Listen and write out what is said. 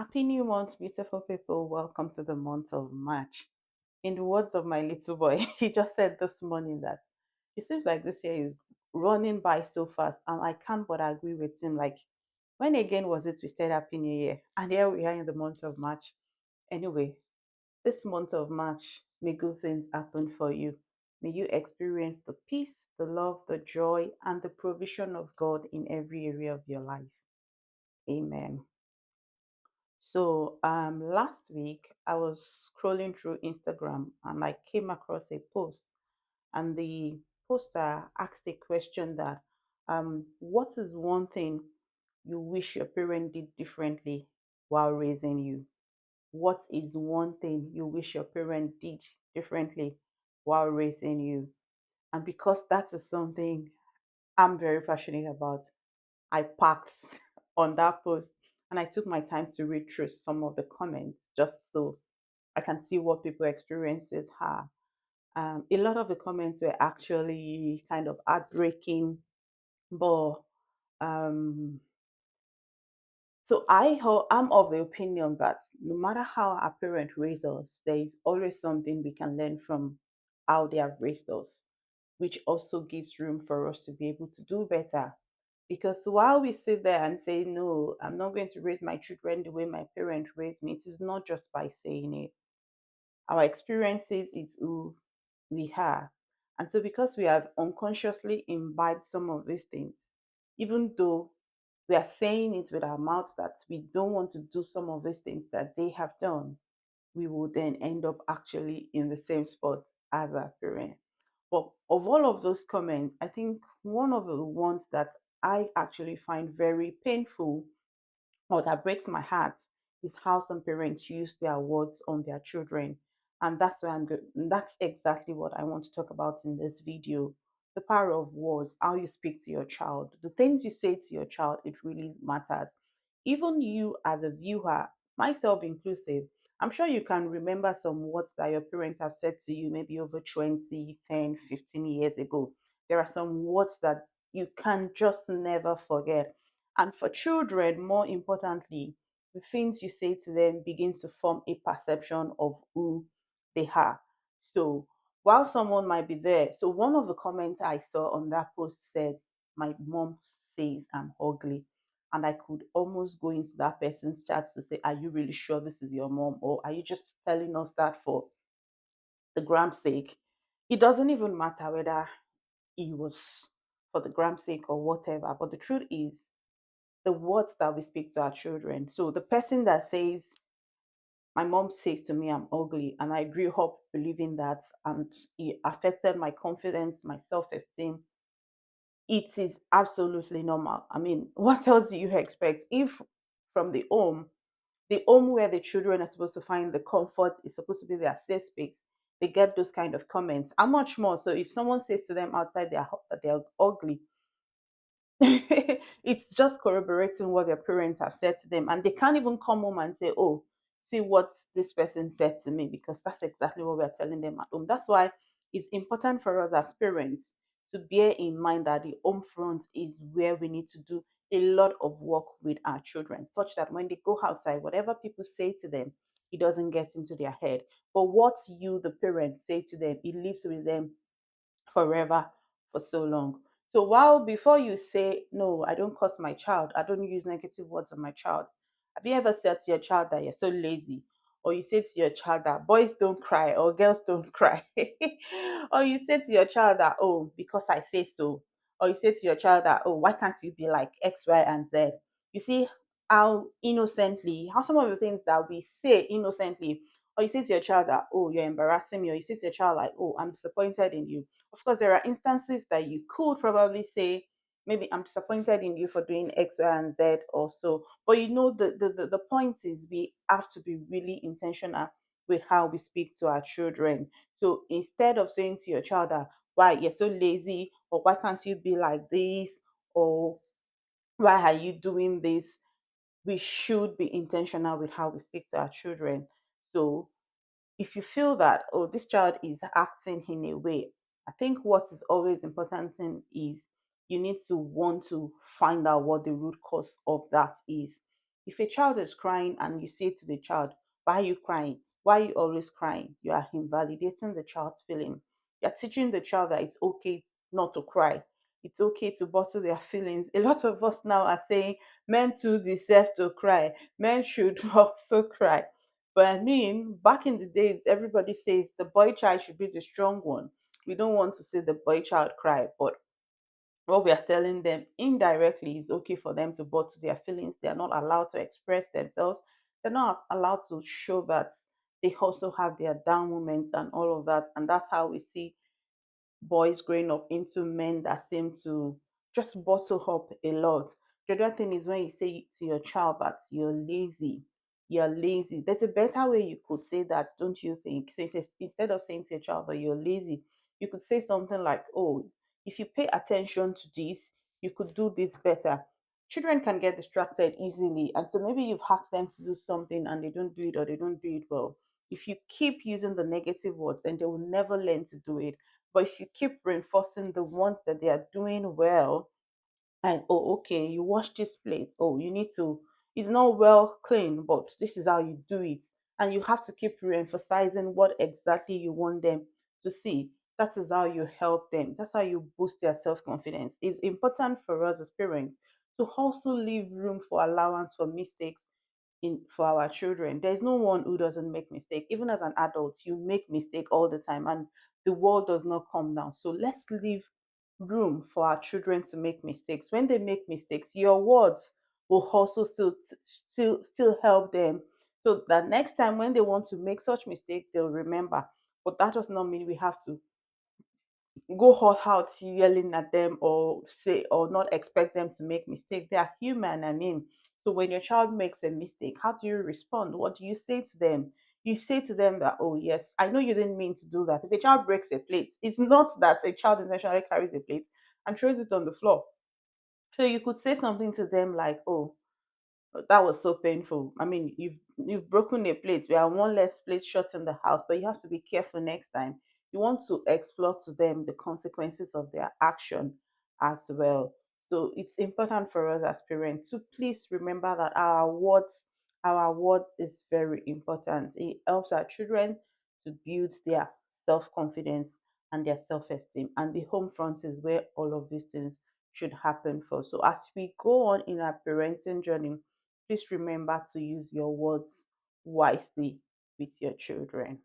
Happy New Month, beautiful people. Welcome to the month of March. In the words of my little boy, he just said this morning that it seems like this year is running by so fast, and I can't but agree with him. Like, when again was it we said Happy New Year? And here we are in the month of March. Anyway, this month of March, may good things happen for you. May you experience the peace, the love, the joy, and the provision of God in every area of your life. Amen. So last week I was scrolling through Instagram and I came across a post, and the poster asked a question that what is one thing you wish your parent did differently while raising you? What is one thing you wish your parent did differently while raising you? And because that is something I'm very passionate about, I packed on that post and I took my time to read through some of the comments just so I can see what people experiences are. A lot of the comments were actually kind of heartbreaking, but um, I'm of the opinion that no matter how our parents raise us, there is always something we can learn from how they have raised us, which also gives room for us to be able to do better. Because while we sit there and say, no, I'm not going to raise my children the way my parents raised me, it is not just by saying it. Our experiences is who we are. And so, because we have unconsciously imbibed some of these things, even though we are saying it with our mouths that we don't want to do some of these things that they have done, we will then end up actually in the same spot as our parents. But of all of those comments, I think one of the ones that I actually find very painful or that breaks my heart is how some parents use their words on their children. And that's where I'm good. That's exactly what I want to talk about in this video. The power of words, how you speak to your child, the things you say to your child, it really matters. Even you as a viewer, myself inclusive, I'm sure you can remember some words that your parents have said to you maybe over 20, 10, 15 years ago. There are some words that you can just never forget. And for children, more importantly, the things you say to them begins to form a perception of who they are. So while someone might be there, so one of the comments I saw on that post said, "My mom says I'm ugly." And I could almost go into that person's chat to say, "Are you really sure this is your mom? Or are you just telling us that for the gram's sake?" It doesn't even matter whether it was for the gram's sake or whatever. But the truth is, the words that we speak to our children. So the person that says, my mom says to me I'm ugly, and I grew up believing that, and it affected my confidence, my self-esteem. It is absolutely normal. I mean, what else do you expect? If from the home where the children are supposed to find the comfort is supposed to be their safe space, they get those kind of comments. How much more? So if someone says to them outside that they're ugly, it's just corroborating what their parents have said to them, and they can't even come home and say, "Oh, see what this person said to me," because that's exactly what we're telling them at home. That's why it's important for us as parents to bear in mind that the home front is where we need to do a lot of work with our children, such that when they go outside, whatever people say to them, it doesn't get into their head. But what you, the parents, say to them, it lives with them forever, for so long. So while before you say, "No, I don't curse my child, I don't use negative words on my child," have you ever said to your child that you're so lazy? Or you say to your child that boys don't cry or girls don't cry? Or you say to your child that, "Oh, because I say so." Or you say to your child that, "Oh, why can't you be like X, Y, and Z?" You see how innocently, how some of the things that we say innocently, or you say to your child that, "Oh, you're embarrassing me," or you say to your child like, "Oh, I'm disappointed in you." Of course, there are instances that you could probably say, maybe I'm disappointed in you for doing X, Y, and Z also. But you know, the point is we have to be really intentional with how we speak to our children. So instead of saying to your child that, "Why you're so lazy," or "Why can't you be like this," or "Why are you doing this?" we should be intentional with how we speak to our children. So if you feel that, "Oh, this child is acting in a way," I think what is always important thing is you need to want to find out what the root cause of that is. If a child is crying and you say to the child, why are you crying? Why are you always crying? You are invalidating the child's feeling. You're teaching the child that it's okay not to cry. It's okay to bottle their feelings. A lot of us now are saying men too deserve to cry. Men should also cry. But I mean, back in the days, everybody says the boy child should be the strong one. We don't want to see the boy child cry, but what we are telling them indirectly is okay for them to bottle their feelings. They are not allowed to express themselves. They're not allowed to show that they also have their down moments and all of that. And that's how we see boys growing up into men that seem to just bottle up a lot. The other thing is when you say to your child that you're lazy. There's a better way you could say that, don't you think? So it says, instead of saying to your child that you're lazy, you could say something like, oh, if you pay attention to this, you could do this better. Children can get distracted easily. And so maybe you've asked them to do something and they don't do it or they don't do it well. If you keep using the negative words, then they will never learn to do it. But if you keep reinforcing the ones that they are doing well, and oh, okay, you wash this plate. Oh, you need to, it's not well clean, but this is how you do it. And you have to keep re-emphasizing what exactly you want them to see. That is how you help them. That's how you boost their self-confidence. It's important for us as parents to also leave room for allowance for mistakes in for our children. There's no one who doesn't make mistake. Even as an adult, you make mistake all the time, and the world does not come down. So let's leave room for our children to make mistakes. When they make mistakes, your words will also still help them. So that next time when they want to make such mistake, they'll remember. But that does not mean we have to go all out yelling at them or say or not expect them to make mistakes. They are human, I mean. So when your child makes a mistake, how do you respond? What do you say to them? You say to them that, oh yes, I know you didn't mean to do that. If a child breaks a plate, it's not that a child intentionally carries a plate and throws it on the floor. So you could say something to them like, oh, that was so painful. I mean, you've broken a plate. We have one less plate shut in the house, but you have to be careful next time. You want to explore to them the consequences of their action as well. So it's important for us as parents to please remember that our words is very important. It helps our children to build their self-confidence and their self-esteem. And the home front is where all of these things should happen for. So as we go on in our parenting journey, please remember to use your words wisely with your children.